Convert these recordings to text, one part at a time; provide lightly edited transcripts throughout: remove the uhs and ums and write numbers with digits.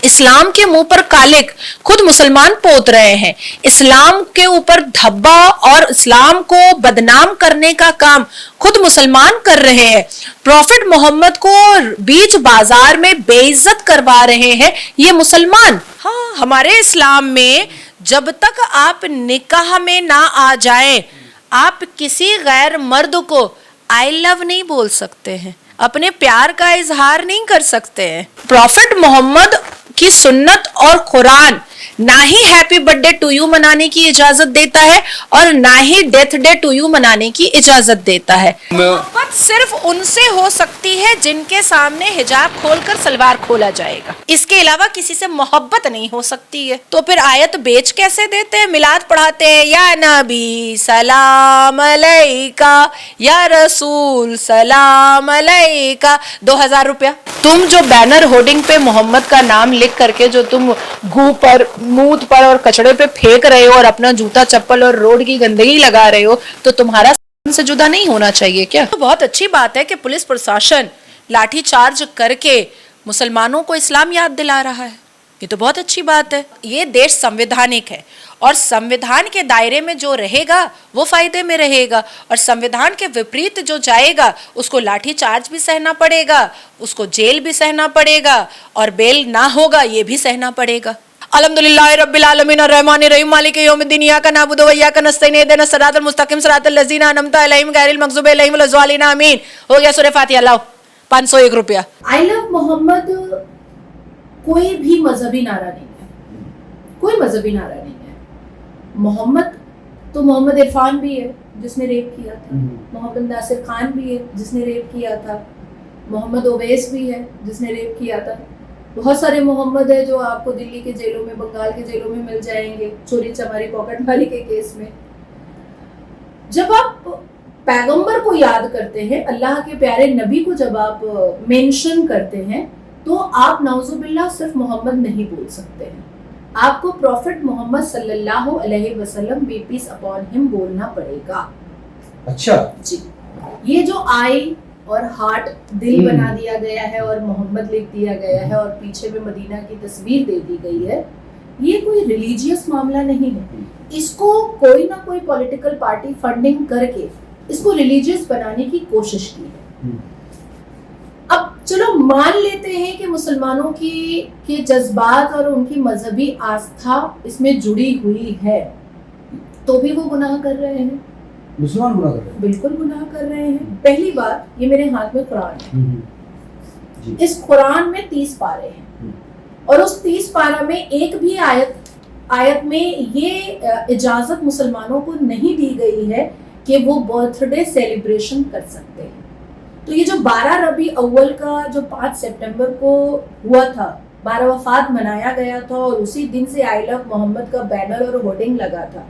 اسلام کے منہ پر کالک خود مسلمان پوت رہے ہیں، اسلام کے اوپر دھبا اور اسلام کو بدنام کرنے کا کام خود مسلمان کر رہے ہیں، پروفٹ محمد کو بیچ بازار میں بے عزت کروا رہے ہیں یہ مسلمان۔ ہاں، ہمارے اسلام میں جب تک آپ نکاح میں نہ آ جائیں آپ کسی غیر مرد کو آئی لو نہیں بول سکتے ہیں، اپنے پیار کا اظہار نہیں کر سکتے ہیں۔ پروفٹ محمد کی سنت اور قرآن نہ ہی happy birthday to you منانے کی اجازت دیتا ہے اور نہ ہی ڈیتھ ڈے ٹو یو منانے کی اجازت دیتا ہے۔ محبت صرف ان سے ہو سکتی ہے جن کے سامنے حجاب کھول کر سلوار کھولا جائے گا، اس کے علاوہ کسی سے محبت نہیں ہو سکتی ہے۔ تو پھر آیت بیچ کیسے دیتے ہیں، میلاد پڑھاتے ہیں، یا نبی سلام علیکہ، یا رسول سلام علیکہ، 2000 روپیہ۔ تم جو بینر ہورڈنگ پہ محمد کا نام لکھ کر کے جو تم گو پر، موت پر اور کچڑے پہ پھینک رہے ہو اور اپنا جوتا چپل اور روڈ کی گندگی لگا رہے ہو، تو تمہارا سے جدا نہیں ہونا چاہیے کیا؟ تو بہت اچھی بات ہے کہ پولیس پرشاسن لاٹھی چارج کر کے مسلمانوں کو اسلام یاد دلا رہا ہے، یہ تو بہت اچھی بات ہے۔ یہ دیش سمویدھانک ہے اور سمویدھان کے دائرے میں جو رہے گا وہ فائدے میں رہے گا، اور سمویدھان کے وپریت جو جائے گا اس کو لاٹھی چارج بھی سہنا پڑے گا، اس کو جیل بھی سہنا پڑے گا، اور بیل نہ ہوگا یہ بھی سہنا پڑے گا۔ الحمدللہ رب العالمین الرحمن الرحیم مالک یوم الدین ایاک نعبد و ایاک نستعین اہدنا الصراط المستقیم صراط الذین انعمت علیہم غیر المغضوب علیہم ولا الضالین آمین۔ ہو گیا سورہ فاتحہ، لاؤ 501 روپیہ۔ آئی لو محمد کوئی بھی مذہبی نعرہ نہیں ہے، کوئی مذہبی نعرہ نہیں ہے۔ محمد تو محمد عرفان بھی ہے جس نے ریپ کیا تھا، محمد ناصر خان بھی ہے جس نے ریپ کیا تھا، محمد اویس بھی ہے جس نے ریپ کیا تھا، بہت سارے محمد ہیں جو آپ کو دلی کے جیلوں میں، بنگال کے جیلوں میں مل جائیں گے چوری چماری پاکٹ ماری کے کیس میں۔ جب آپ پیغمبر کو یاد کرتے ہیں، اللہ کے پیارے نبی کو جب آپ مینشن کرتے ہیں، تو آپ نعوذ باللہ صرف محمد نہیں بول سکتے ہیں، آپ کو پروفٹ محمد صلی اللہ علیہ وسلم بی پیس اپون ہم بولنا پڑے گا۔ اچھا جی، یہ جو آئی اور ہارٹ دل بنا دیا گیا ہے اور محمد لکھ دیا گیا ہے اور پیچھے میں مدینہ کی تصویر دے دی گئی ہے، یہ کوئی ریلیجیس معاملہ نہیں ہے۔ اس کو کوئی نہ کوئی پولیٹیکل پارٹی فنڈنگ کر کے اس کو ریلیجیس بنانے کی کوشش کی ہے۔ اب چلو مان لیتے ہیں کہ مسلمانوں کے جذبات اور ان کی مذہبی آستھا اس میں جڑی ہوئی ہے، تو بھی وہ گناہ کر رہے ہیں، مسلمان گناہ کر رہے ہیں، بالکل گناہ کر رہے ہیں۔ پہلی بات، یہ میرے ہاتھ میں قرآن ہے، جی، اس قرآن میں 30 پارے ہیں، اور اس 30 پارہ میں ایک بھی آیت میں یہ اجازت مسلمانوں کو نہیں دی گئی ہے کہ وہ برتھ ڈے سیلیبریشن کر سکتے ہیں۔ تو یہ جو 12 ربیع اول کا جو 5 سپٹمبر کو ہوا تھا، 12 وفات منایا گیا تھا، اور اسی دن سے آئی لو محمد کا بینر اور ہورڈنگ لگا تھا،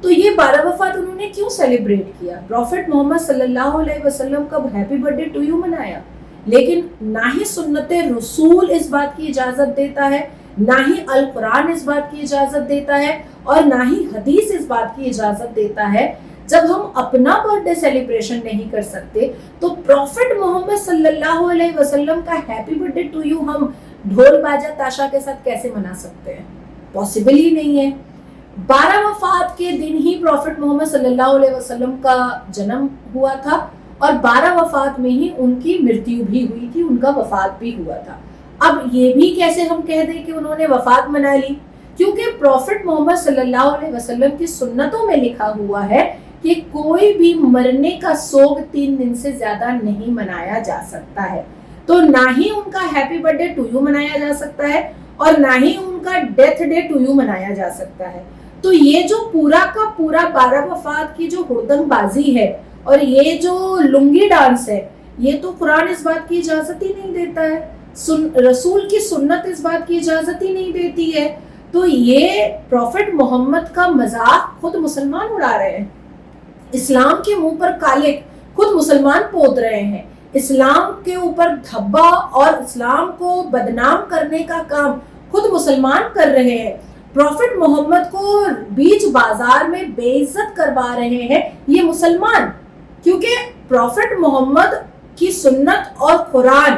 تو یہ 12 وفات انہوں نے کیوں سیلیبریٹ کیا؟ پروفٹ محمد صلی اللہ علیہ وسلم کا happy birthday to you منایا، لیکن نہ ہی سنت رسول اس بات کی اجازت دیتا ہے، نہ ہی القرآن اس بات کی اجازت دیتا ہے، اور نہ ہی حدیث اس بات کی اجازت دیتا ہے۔ جب ہم اپنا برتھ ڈے سیلیبریشن نہیں کر سکتے تو پروفٹ محمد صلی اللہ علیہ وسلم کا happy birthday to you ہم ڈھول باجا تاشا کے ساتھ کیسے منا سکتے ہیں؟ پاسبل ہی نہیں ہے۔ 12 وفات کے دن ہی پروفٹ محمد صلی اللہ علیہ وسلم کا جنم ہوا تھا، اور 12 وفات میں ہی ان کی مرتیو بھی ہوئی تھی، ان کا وفات بھی ہوا تھا۔ اب یہ بھی کیسے ہم کہہ دیں کہ انہوں نے وفات منا لی؟ کیونکہ پروفٹ محمد صلی اللہ علیہ وسلم کی سنتوں میں لکھا ہوا ہے کہ کوئی بھی مرنے کا سوگ 3 دن سے زیادہ نہیں منایا جا سکتا ہے، تو نہ ہی ان کا happy birthday to you منایا جا سکتا ہے اور نہ ہی ان کا ڈیتھ ڈے ٹو یو منایا جا سکتا ہے۔ تو یہ جو پورا کا پورا 12 وفات کی جو ہردنگ بازی ہے اور یہ جو لنگی ڈانس ہے، یہ تو قرآن اس بات کی اجازت ہی نہیں دیتا ہے، رسول کی سنت اس بات کی اجازت ہی نہیں دیتی ہے۔ تو یہ پروفٹ محمد کا مذاق خود مسلمان اڑا رہے ہیں، اسلام کے منہ پر کالک خود مسلمان پوت رہے ہیں، اسلام کے اوپر دھبا اور اسلام کو بدنام کرنے کا کام خود مسلمان کر رہے ہیں، پروفٹ محمد کو بیچ بازار میں بے عزت کروا رہے ہیں یہ مسلمان، کیونکہ پروفٹ محمد کی سنت اور قرآن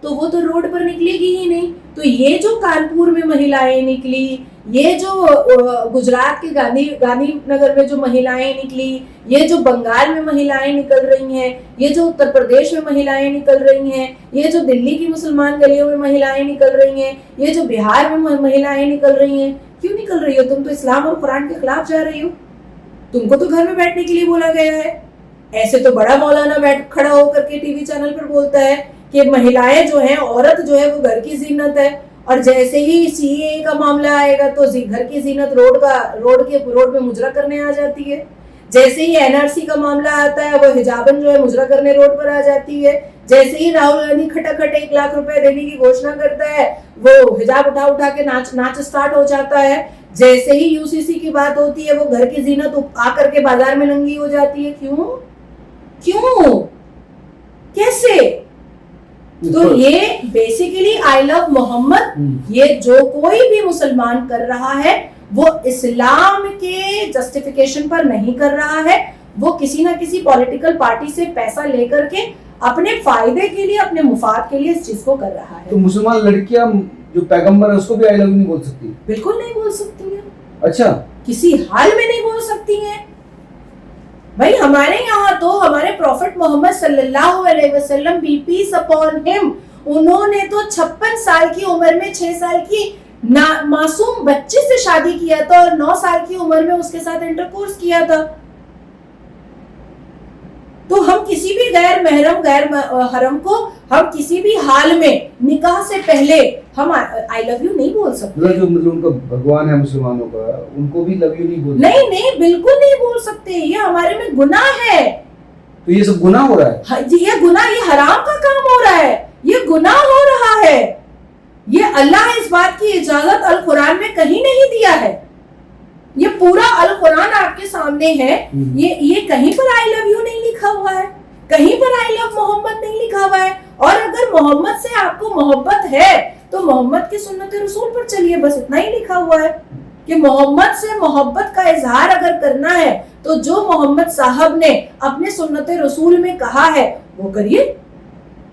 تو وہ تو روڈ پر نکلے گی ہی نہیں. تو یہ جو کانپور میں مہیلائیں نکلی, یہ جو گجرات کے گاندھی نگر میں جو مہیلائیں نکلی, یہ جو بنگال میں مہیلائیں نکل رہی ہیں, یہ جو اتر پردیش میں مہیلائیں نکل رہی ہیں, یہ جو دلی کی مسلمان گلیوں میں مہیلائیں نکل رہی ہیں, یہ جو بہار میں مہیلائیں نکل رہی ہیں, کیوں نکل رہی ہو؟ تم تو اسلام اور قرآن کے خلاف جا رہی ہو. تم کو تو گھر میں بیٹھنے کے لیے بولا گیا ہے. ایسے تو بڑا مولانا بیٹھ کھڑا ہو کر کے ٹی وی چینل پر بولتا ہے کہ مہیلائیں جو ہیں, عورت جو ہے وہ گھر کی زینت ہے, اور جیسے ہی سی اے کا معاملہ آئے گا تو گھر کی زینت روڈ میں مجرا کرنے آ جاتی ہے. جیسے ہی این آر سی کا معاملہ آتا ہے وہ حجابن جو ہے مجرا کرنے روڈ پر آ جاتی ہے. جیسے ہی راہل گاندھی کھٹاکھٹ 1 لاکھ روپے دینے کی گھوشنا کرتا ہے وہ حجاب اٹھا کے ناچ اسٹارٹ ہو جاتا ہے. جیسے ہی یو سی سی کی بات ہوتی ہے وہ گھر کی زینت آ کر کے بازار میں ننگی ہو جاتی ہے. کیوں کیسے؟ تو یہ بیسیکلی آئی لو محمد, یہ جو کوئی بھی مسلمان کر رہا ہے وہ اسلام کے جسٹیفیکیشن پر نہیں کر رہا ہے, وہ کسی نہ کسی پولیٹیکل پارٹی سے پیسہ لے کر کے اپنے فائدے کے لیے, اپنے مفاد کے لیے اس چیز کو کر رہا ہے. تو مسلمان لڑکیاں جو پیغمبر ہے اس کو بھی آئی لو نہیں بول سکتی؟ بالکل نہیں بول سکتی ہیں. اچھا, کسی حال میں نہیں بول سکتی ہیں. بھائی ہمارے یہاں تو ہمارے پروفٹ محمد صلی اللہ علیہ وسلم بی پیس اپون ہم, انہوں نے تو 56 سال کی عمر میں 6 سال کی معصوم بچے سے شادی کیا تھا اور 9 سال کی عمر میں اس کے ساتھ انٹرکورس کیا تھا. تو ہم کسی بھی غیر محرم غیر حرم کو ہم کسی بھی حال میں نکاح سے پہلے ہم آئی لو یو نہیں بول سکتے. جو مطلب ان کا بھگوان ہے مسلمانوں کا, ان کو بھی لو یو نہیں بول سکتے؟ نہیں بالکل نہیں بول سکتے. یہ ہمارے میں گناہ ہے. تو یہ سب گناہ ہو رہا ہے؟ یہ گناہ, یہ حرام کا کام ہو رہا ہے, یہ گناہ ہو رہا ہے. یہ اللہ نے اس بات کی اجازت القرآن میں کہیں نہیں دیا ہے. یہ پورا القرآن آپ کے سامنے ہے, یہ کہیں پر آئی لو یو نہیں لکھا ہوا ہے, کہیں پر آئی لو محمد نہیں لکھا ہوا ہے. اور اگر محمد سے آپ کو محبت ہے تو محمد کی سنت رسول پر چلیے, بس اتنا ہی لکھا ہوا ہے کہ محمد سے محبت کا اظہار اگر کرنا ہے تو جو محمد صاحب نے اپنے سنت رسول میں کہا ہے وہ کریے,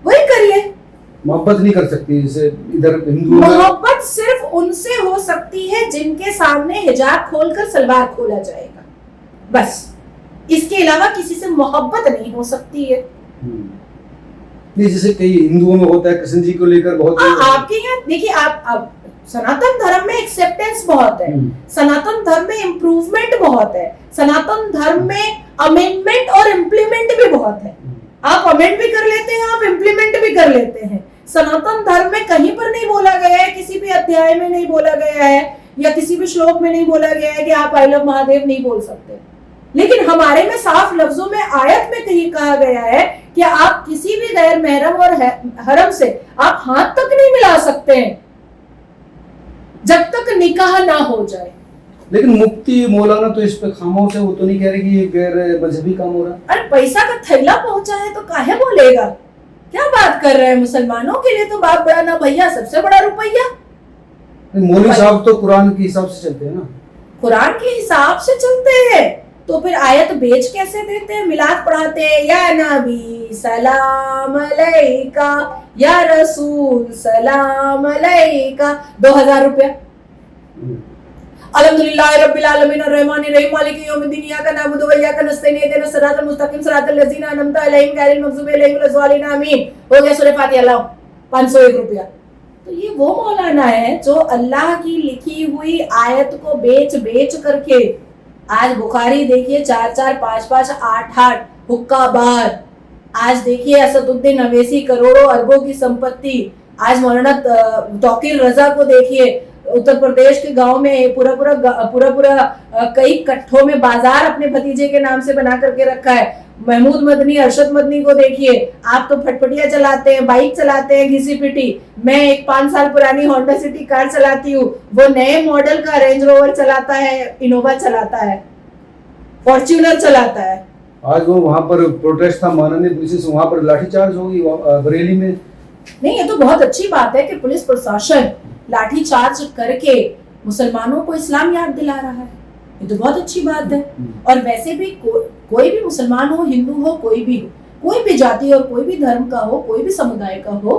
وہی کریے. محبت نہیں کر سکتی جیسے ادھر ہندو, محبت صرف ان سے ہو سکتی ہے جن کے سامنے حجاب کھول کر سلوار کھولا جائے گا, بس. اس کے علاوہ کسی سے محبت نہیں ہو سکتی ہے. نہیں جیسے کئی ہندوؤں میں ہوتا ہے کرشن جی کو لے کر بہت, آپ کے یہاں دیکھیے, آپ سناتن دھرم میں ایکسیپٹنس بہت ہے, سناتن دھرم میں امپروومنٹ بہت ہے, سناتن دھرم میں امینڈمنٹ اور امپلیمنٹ بھی بہت ہے. آپ امینڈ بھی کر لیتے ہیں, آپ امپلیمنٹ بھی کر لیتے ہیں. سناتن دھرم میں کہیں پر نہیں بولا گیا ہے, کسی بھی ادھیائے میں نہیں بولا گیا ہے, یا کسی بھی شلوک میں نہیں بولا گیا ہے کہ آپ آئی لو مہادیو نہیں بول سکتے. لیکن ہمارے میں صاف لفظوں میں آیت میں کہیں کہا گیا ہے کہ آپ کسی بھی غیر محرم اور حرم سے آپ ہاتھ تک نہیں ملا سکتے ہیں جب تک نکاح نہ ہو جائے. لیکن مفتی مولانا تو اس پہ خاموش ہے, وہ تو نہیں کہہ رہے کہ یہ غیر مذہبی کام ہو رہا ہے. ارے پیسہ کا تھیلا پہنچا ہے تو کاہے بولے گا؟ کیا بات کر رہے ہیں؟ مسلمانوں کے لیے تو باپ بڑا نہ بھیا سب سے بڑا روپیہ. مولوی صاحب تو قرآن کے حساب سے چلتے ہیں نا, قرآن کے حساب سے چلتے ہیں, تو پھر آیت بیچ کیسے دیتے ہیں؟ میلاد پڑھاتے ہیں, یا نبی سلام علیکہ, یا رسول سلام علیکہ, 2000 روپیہ. الحمدللہ رب العالمین الرحمن الرحیم مالک یوم الدین ایاک نعبد و ایاک نستعین اهدنا الصراط المستقیم صراط الذین انعمت علیہم غیر المغضوب علیہم ولا الضالین آمین. ہو گیا سورہ فاتحہ, لاؤ 501 روپیہ. تو یہ وہ مولانا ہے جو اللہ کی لکھی ہوئی آیت کو بیچ کر کے آج بخاری دیکھیے 4 5 8 حقہ بار, آج دیکھیے اسد الدین اویسی کروڑوں اربوں کی سمپتی, آج مولانا توقیر رضا کو دیکھیے اتر پردیش کے گاؤں میں پورا کئی کٹھوں میں بازار اپنے بھتیجے کے نام سے بنا کر کے رکھا ہے. محمود مدنی, ارشد مدنی کو دیکھیے, آپ تو پھٹپٹیاں چلاتے ہیں, بائک چلاتے ہیں گھسی پٹی. میں ایک 5 سال پرانی ہونڈا سٹی کار چلاتی ہوں, وہ نئے ماڈل کا رینج روور چلاتا ہے, انووا چلاتا ہے, فارچونر چلاتا ہے. آج وہ وہاں پر پروٹیسٹ تھا, ماننی پولیس سے وہاں پر لاٹھی چارج ہوگی بریلی میں. نہیں, یہ تو بہت اچھی بات ہے کہ پولیس پرشاسن لاٹھی چارج کر کے مسلمانوں کو اسلام یاد دلا رہا ہے, یہ تو بہت اچھی بات ہے. اور ویسے بھی کوئی بھی مسلمان ہو, ہندو ہو, کوئی بھی جاتی اور کوئی بھی دھرم کا ہو, کوئی بھی سمودائے کا ہو,